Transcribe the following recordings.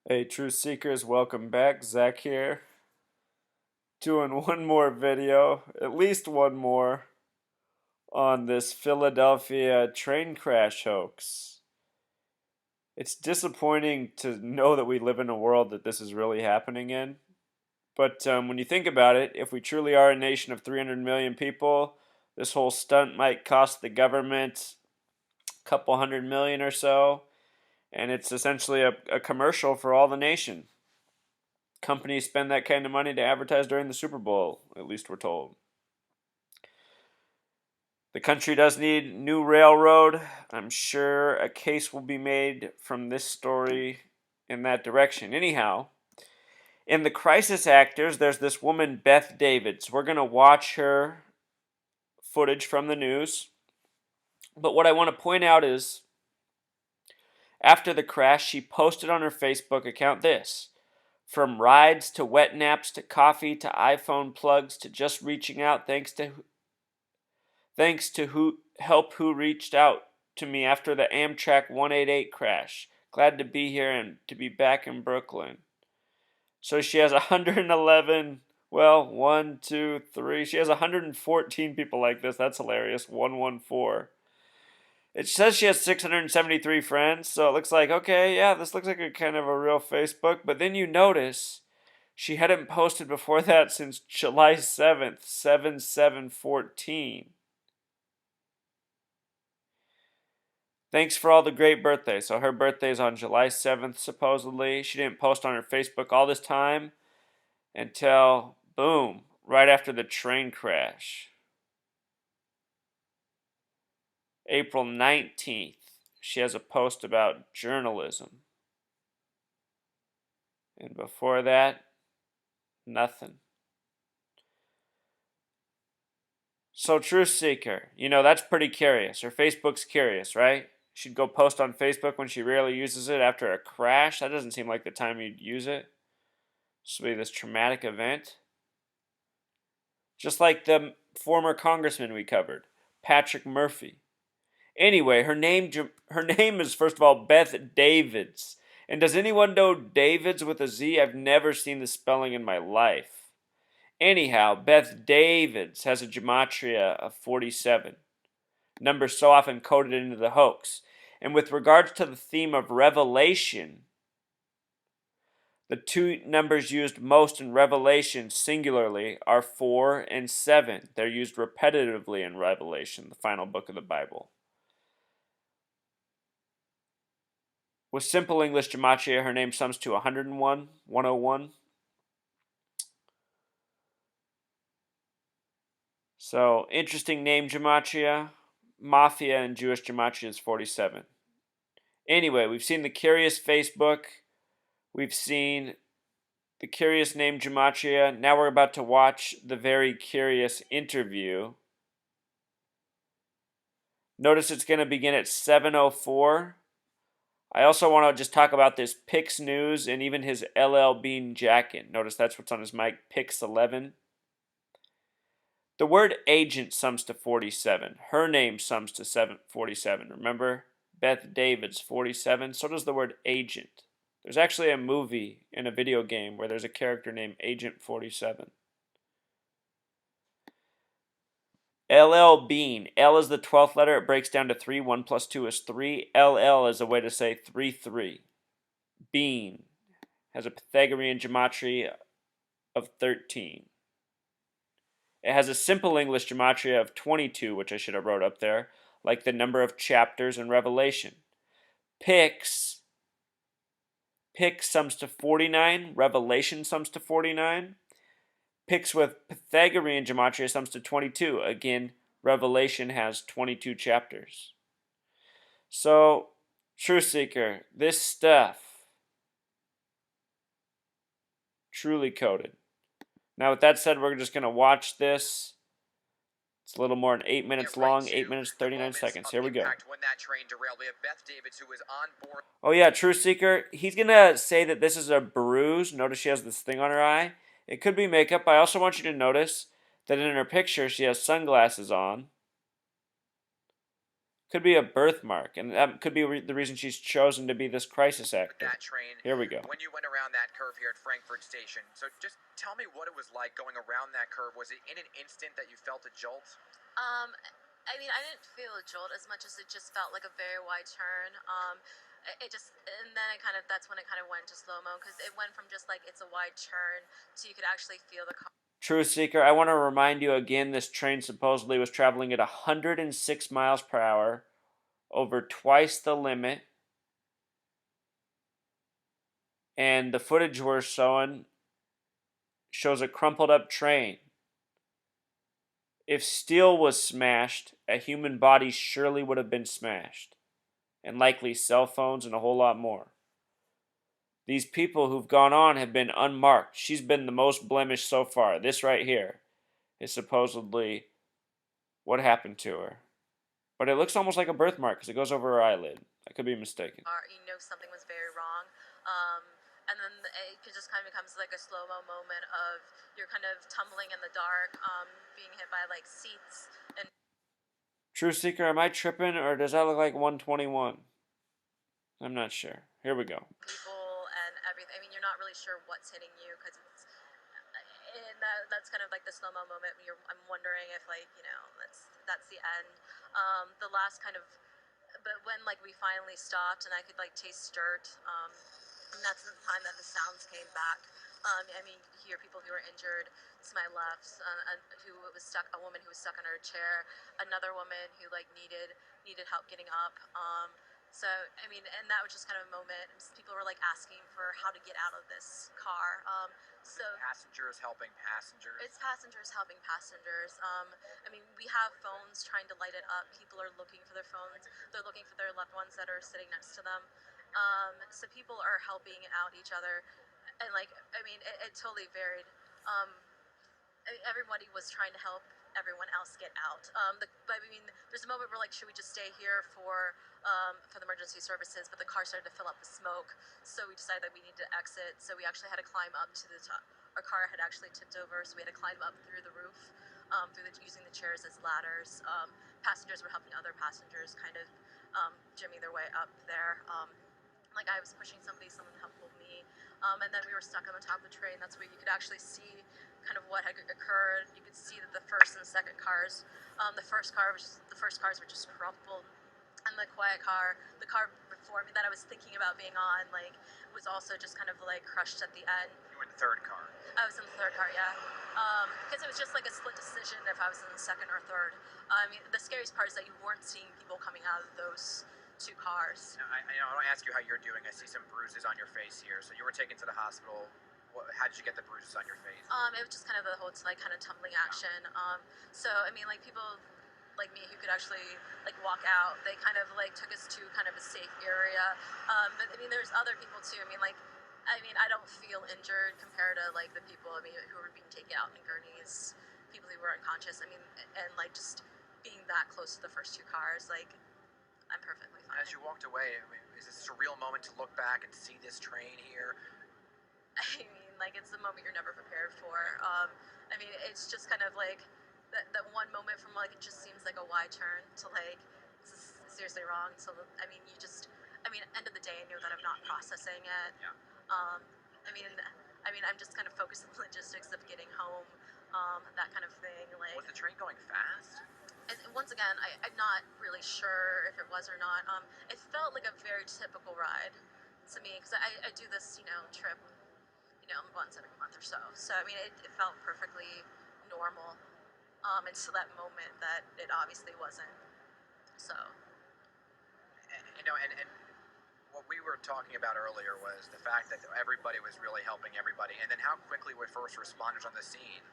Hey, Truth Seekers, welcome back. Zach here. Doing one more video, at least one more, on this Philadelphia train crash hoax. It's disappointing to know that we live in a world that this is really happening in. But when you think about it, if we truly are a nation of 300 million people, this whole stunt might cost the government a couple hundred million or so. And it's essentially a commercial for all the nation. Companies spend that kind of money to advertise during the Super Bowl, at least we're told. The country does need new railroad. I'm sure a case will be made from this story in that direction. Anyhow, in the crisis actors, there's this woman, Beth Davidz. We're going to watch her footage from the news. But what I want to point out is after the crash, she posted on her Facebook account this: from rides to wet naps to coffee to iPhone plugs to just reaching out, thanks to who reached out to me after the Amtrak 188 crash. Glad to be here and to be back in Brooklyn. So she has 111, well, 1, 2, 3. She has 114 people like this. That's hilarious. 114. It says she has 673 friends, so it looks like, okay, yeah, this looks like a kind of a real Facebook. But then you notice she hadn't posted before that since July 7th, 7/7/14. Thanks for all the great birthdays. So her birthday's on July 7th, supposedly. She didn't post on her Facebook all this time until, boom, right after the train crash. April 19th, she has a post about journalism. And before that, nothing. So, Truth Seeker, that's pretty curious. Her Facebook's curious, right? She'd go post on Facebook when she rarely uses it after a crash. That doesn't seem like the time you'd use it. This will be this traumatic event. Just like the former congressman we covered, Patrick Murphy. Anyway, her name is, first of all, Beth Davidz. And does anyone know Davidz with a Z? I've never seen the spelling in my life. Anyhow, Beth Davidz has a gematria of 47, number so often coded into the hoax. And with regards to the theme of revelation, the two numbers used most in Revelation singularly are 4 and 7. They're used repetitively in Revelation, the final book of the Bible. With simple English gematria, her name sums to 101, 101. So, interesting name gematria. Mafia and Jewish gematria is 47. Anyway, we've seen the curious Facebook. We've seen the curious name gematria. Now we're about to watch the very curious interview. Notice it's going to begin at 7:04. I also want to just talk about this Pix News and even his LL Bean jacket. Notice that's what's on his mic, Pix 11. The word agent sums to 47. Her name sums to 47. Remember? Beth Davidz, 47. So does the word agent. There's actually a movie in a video game where there's a character named Agent 47. LL Bean. L is the 12th letter. It breaks down to 3. 1 plus 2 is 3. LL is a way to say 3, 3. Bean has a Pythagorean gematria of 13. It has a simple English gematria of 22, which I should have wrote up there, like the number of chapters in Revelation. Pix sums to 49. Revelation sums to 49. Pix with Pythagorean gematria sums to 22. Again, Revelation has 22 chapters. So, Truth Seeker, this stuff, truly coded. Now, with that said, we're just going to watch this. It's a little more than 8 minutes long, 8 minutes, 39 seconds. Here we go. Oh, yeah, Truth Seeker, he's going to say that this is a bruise. Notice she has this thing on her eye. It could be makeup. I also want you to notice that in her picture, she has sunglasses on. Could be a birthmark, and that could be the reason she's chosen to be this crisis With actor. that train, Here we go. when you went around that curve here at Frankfurt Station, so just tell me what it was like going around that curve. Was it in an instant that you felt a jolt? Um, I mean, I didn't feel a jolt as much as it just felt like a very wide turn. It just, and then it kind of, that's when it kind of went to slow mo because it went from just like it's a wide turn to you could actually feel the car. Truth Seeker, I want to remind you again this train supposedly was traveling at 106 miles per hour, over twice the limit. And the footage we're showing shows a crumpled up train. If steel was smashed, a human body surely would have been smashed, and likely cell phones and a whole lot more. These people who've gone on have been unmarked. She's been the most blemished so far. This right here is supposedly what happened to her. But it looks almost like a birthmark because it goes over her eyelid. I could be mistaken. You know something was very wrong. Um, and then it just kind of becomes like a slow mo moment of you're kind of tumbling in the dark, being hit by like seats and. True Seeker, am I tripping or does that look like 121? I'm not sure. Here we go. People and everything. I mean, you're not really sure what's hitting you because it's. And that's kind of like the slow mo moment. When I'm wondering if like that's the end. The last kind of, but when like we finally stopped and I could like taste dirt. And that's the time that the sounds came back. I mean, you hear people who were injured to my left, who was stuck, a woman who was stuck in her chair, another woman who like needed help getting up. So I mean, and that was just kind of a moment. People were like asking for how to get out of this car. So Passengers helping passengers. it's passengers helping passengers. I mean, we have phones trying to light it up. People are looking for their phones. They're looking for their loved ones that are sitting next to them. So people are helping out each other, and like I mean, it totally varied. Um, Everybody was trying to help everyone else get out. But I mean, there's a moment where like, should we just stay here for the emergency services? But the car started to fill up with smoke, so we decided that we needed to exit. So we actually had to climb up to the top. Our car had actually tipped over, so we had to climb up through the roof, using the chairs as ladders. Passengers were helping other passengers, kind of jimmying their way up there. Like I was pushing somebody, someone helped pull me, and then we were stuck on the top of the train. That's where you could actually see kind of what had occurred. You could see that the first and second cars, the first cars were just crumpled, and the quiet car, the car before me that I was thinking about being on, like was also just kind of like crushed at the end. You were in the third car. I was in the third car, yeah, because it was just like a split decision if I was in the second or third. I mean, the scariest part is that you weren't seeing people coming out of those two cars. Now, I don't want to ask you how you're doing. I see some bruises on your face here. So you were taken to the hospital. How did you get the bruises on your face? It was just kind of the whole like kind of tumbling action. So I mean, like people like me who could actually like walk out, they kind of like took us to kind of a safe area. But I mean, there's other people too. I mean, I don't feel injured compared to like the people who were being taken out in gurneys, people who were unconscious. I mean, and like just being that close to the first two cars, like I'm perfectly fine. As you walked away, I mean, is this a surreal moment to look back and see this train here? I mean, like it's the moment you're never prepared for. I mean, it's just kind of like that one moment from like it just seems like a wide turn to like this is seriously wrong. So I mean, end of the day, I know that I'm not processing it. Yeah. I'm just kind of focused on the logistics of getting home, that kind of thing. Like, Was the train going fast? and once again, I'm not really sure if it was or not. It felt like a very typical ride to me because I do this, trip, once every month or so. So I mean, it felt perfectly normal, until that moment that it obviously wasn't. So. And what we were talking about earlier was the fact that everybody was really helping everybody, and then how quickly were first responders on the scene?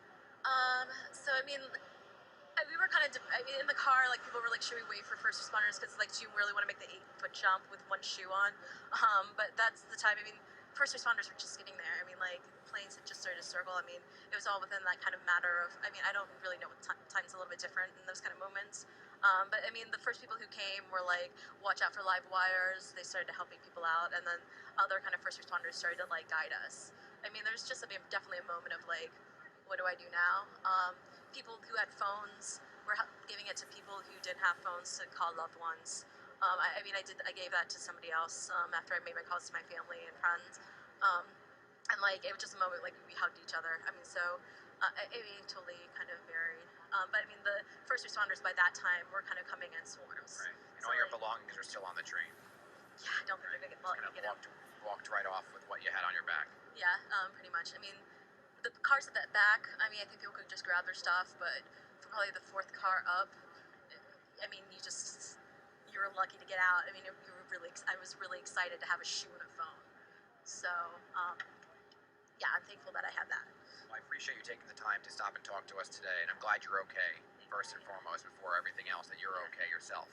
So I mean, we were kind of, in the car, like people were like, should we wait for first responders? Because like, do you really want to make the 8-foot jump with one shoe on? But that's the time. I mean, first responders were just getting there. I mean, like planes had just started to circle. I mean, it was all within that kind of matter of. I mean, I don't really know what time's a little bit different in those kind of moments. But I mean, the first people who came were like, watch out for live wires. They started helping people out, and then other kind of first responders started to like guide us. I mean, there's just definitely a moment of like, what do I do now? People who had phones, we're giving it to people who didn't have phones to call loved ones. I mean, I gave that to somebody else after I made my calls to my family and friends. Um, and like it was just a moment like we hugged each other. I mean, so I mean, totally kind of varied. But I mean, the first responders by that time were kind of coming in swarms. Right. And So all your like, belongings are still on the train. yeah, I don't think they're gonna Just kind let of me get out. walked right off with what you had on your back. Yeah, pretty much. I mean, the cars at the back. I mean, I think people could just grab their stuff, but for probably the fourth car up, I mean, you were lucky to get out. I mean, I was really excited to have a shoe and a phone. So, um, yeah, I'm thankful that I had that. Well, I appreciate you taking the time to stop and talk to us today, and I'm glad you're okay. First and foremost, before everything else, that you're okay yourself.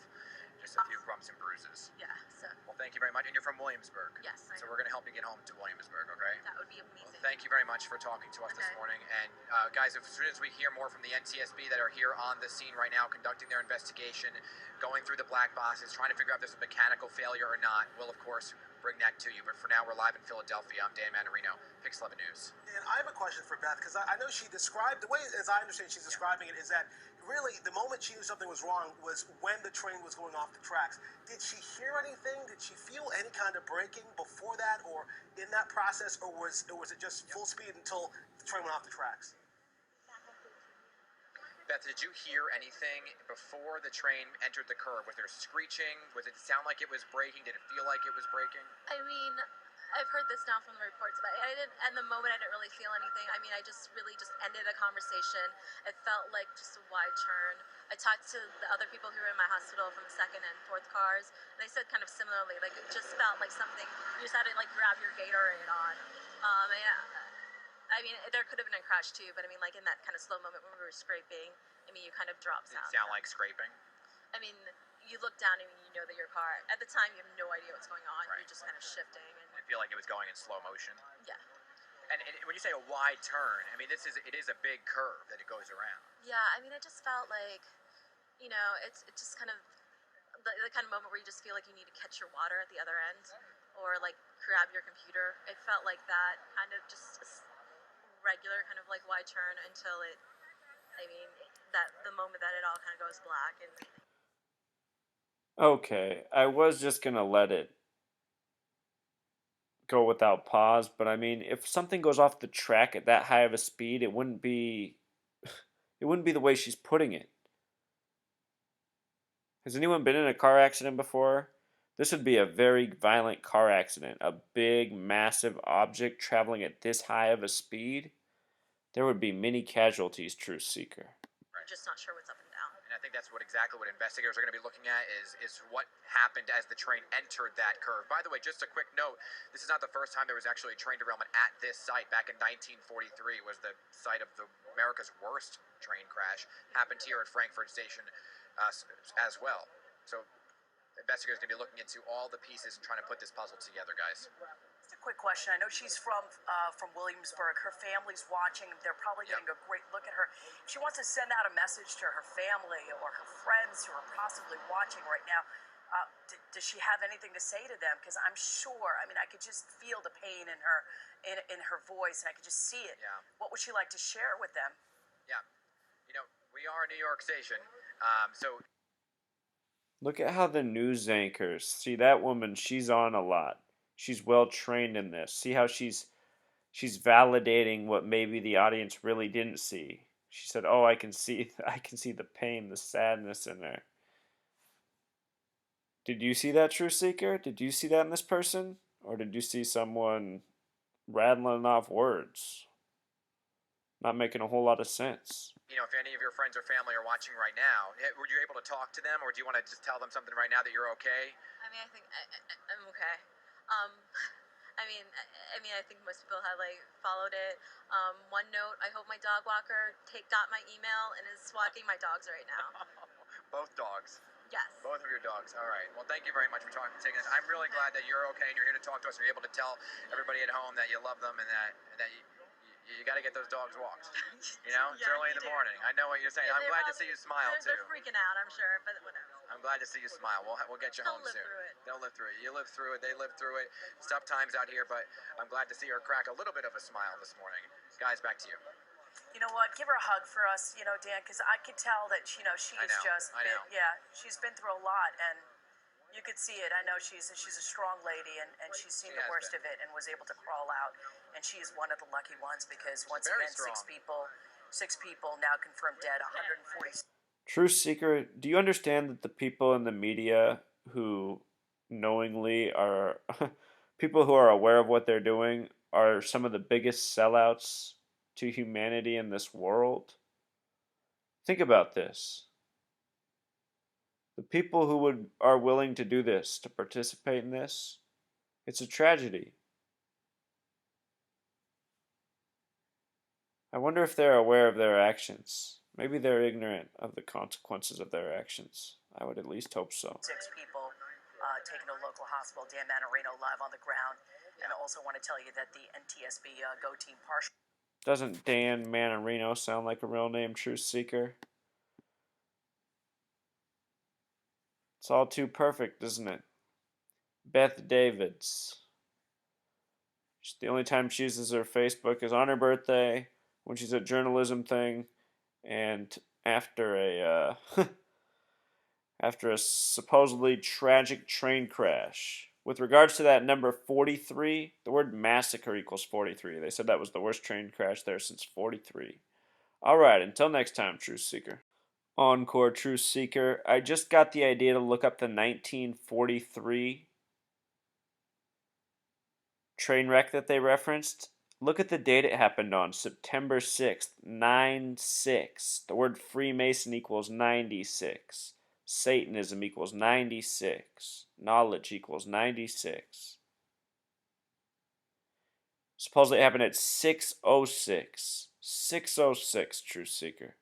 Just a few bumps and bruises. Yeah. So. Well, thank you very much. And you're from Williamsburg. Yes. So we're going to help you get home to Williamsburg, okay? That would be Well, amazing. thank you very much for talking to us this morning. And guys, as soon as we hear more from the NTSB that are here on the scene right now, conducting their investigation, going through the black boxes, trying to figure out if there's a mechanical failure or not, we'll of course bring that to you. But for now, we're live in Philadelphia. I'm Dan Manarino, Pix 11 News. And I have a question for Beth, because I know she described, the way as I understand she's describing it, is that really the moment she knew something was wrong was when the train was going off the tracks. Did she hear anything? Did she feel any kind of braking before that or in that process, or was it just full speed until the train went off the tracks? Beth, did you hear anything before the train entered the curve? Was there screeching? Was it sound like it was braking? Did it feel like it was braking? I mean, I've heard this now from the reports, but I didn't. At the moment, I didn't really feel anything. I mean, I just really just ended a conversation. It felt like just a wide turn. I talked to the other people who were in my hospital from the second and fourth cars, and they said kind of similarly. Like it just felt like something you just had to like grab your Gatorade on. I mean, there could have been a crash too, but I mean, like in that kind of slow moment when we were scraping, I mean, you kind of drop Did sound. it sound like scraping? I mean, you look down and you know that your car, at the time, you have no idea what's going on. Right. You're just kind of shifting. And Did it feel like it was going in slow motion? yeah. And when you say a wide turn, I mean, it is a big curve that it goes around. Yeah, I mean, it just felt like, it's just kind of the kind of moment where you just feel like you need to catch your water at the other end or like grab your computer. It felt like that kind of just regular kind of like wide turn until that the moment that it all kind of goes black. And Okay, I was just gonna let it go without pause, but I mean, if something goes off the track at that high of a speed, it wouldn't be it wouldn't be the way she's putting it. Has anyone been in a car accident before? This would be a very violent car accident. A big, massive object traveling at this high of a speed. There would be many casualties, Truth Seeker. I'm just not sure what's up and down. And I think that's exactly what investigators are going to be looking at is what happened as the train entered that curve. By the way, just a quick note, this is not the first time there was actually a train derailment at this site. Back in 1943 was the site of America's worst train crash. Happened here at Frankfurt Station as well. So investigators are going to be looking into all the pieces and trying to put this puzzle together, guys. Just a quick question. I know she's from Williamsburg. Her family's watching. They're probably getting a great look at her. If she wants to send out a message to her family or her friends who are possibly watching right now, does she have anything to say to them? Because I'm sure. I mean, I could just feel the pain in her voice, and I could just see it. Yeah. What would she like to share with them? Yeah. We are a New York station, so Look at how the news anchors. See that woman, she's on a lot. She's well trained in this. See how she's validating what maybe the audience really didn't see. She said, "Oh, I can see the pain, the sadness in there." Did you see that, True Seeker? Did you see that in this person? Or did you see someone rattling off words? Not making a whole lot of sense. if any of your friends or family are watching right now, were you able to talk to them, or do you want to just tell them something right now that you're okay? I mean, I think I'm okay. Um, I think most people have like followed it. One note: I hope my dog walker got my email and is walking my dogs right now. Both dogs. Yes. Both of your dogs. All right. Well, thank you very much for taking this. I'm really glad that you're okay and you're here to talk to us and you're able to tell everybody at home that you love them and that you got to get those dogs walked. It's Yeah, early in you the do. morning. I know what you're saying. Yeah, I'm they're glad to probably- see you smile too. They're freaking out, I'm sure, but whatever. I'm glad to see you smile. We'll get you They'll home live soon. through it. They'll live through it. You live through it. They live through it. It's tough times out here, but I'm glad to see her crack a little bit of a smile this morning. Guys, back to you. You know what? Give her a hug for us, Dan, because I could tell that she's I know. just I been, know. yeah, she's been through a lot, and you could see it. I know she's a strong lady, and she's seen She the has worst been. of it and was able to crawl out, and she is one of the lucky ones because once Very again, strong. six people now confirmed dead, 140. Truth Seeker, do you understand that the people in the media who knowingly are people who are aware of what they're doing are some of the biggest sellouts to humanity in this world? Think about this. The people who are willing to do this, to participate in this, it's a tragedy. I wonder if they're aware of their actions. Maybe they're ignorant of the consequences of their actions. I would at least hope so. Six people taken to a local hospital. Dan Manarino live on the ground. And I also want to tell you that the NTSB Go team partially. Doesn't Dan Manarino sound like a real name, Truth Seeker? It's all too perfect, isn't it? Beth Davidz. The only time she uses her Facebook is on her birthday, when she's at journalism thing, and after after a supposedly tragic train crash. With regards to that number 43, the word massacre equals 43. They said that was the worst train crash there since 43. Alright, until next time, Truth Seeker. Encore, Truth Seeker. I just got the idea to look up the 1943 train wreck that they referenced. Look at the date it happened on, September 6th, 9-6. The word Freemason equals 96. Satanism equals 96. Knowledge equals 96. Supposedly it happened at 6:06. 6:06, Truth Seeker.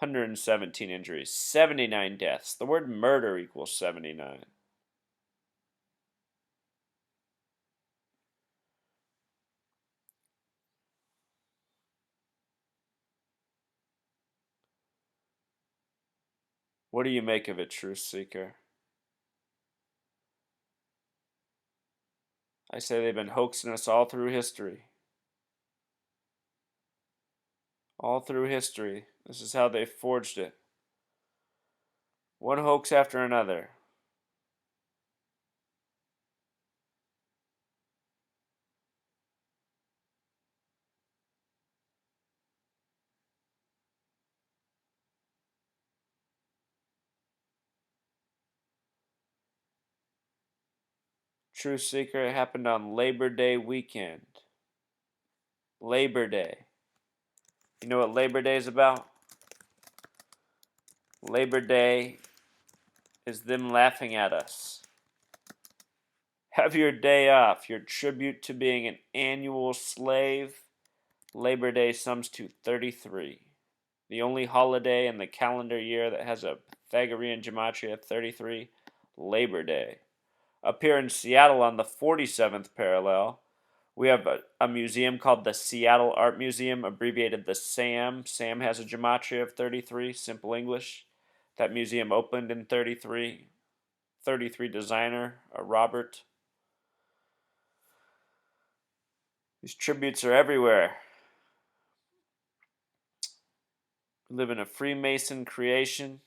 117 injuries, 79 deaths. The word murder equals 79. What do you make of it, Truth Seeker? I say they've been hoaxing us all through history. All through history. This is how they forged it. One hoax after another. Truth Seeker, it happened on Labor Day weekend. Labor Day. You know what Labor Day is about? Labor Day is them laughing at us. Have your day off, your tribute to being an annual slave. Labor Day sums to 33. The only holiday in the calendar year that has a Pythagorean gematria of 33, Labor Day. Up here in Seattle on the 47th parallel, we have a museum called the Seattle Art Museum, abbreviated the SAM. SAM has a gematria of 33, simple English. That museum opened in 33. 33 designer, Robert. These tributes are everywhere. We live in a Freemason creation.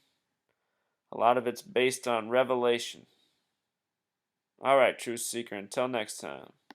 A lot of it's based on revelation. Alright, Truth Seeker, until next time.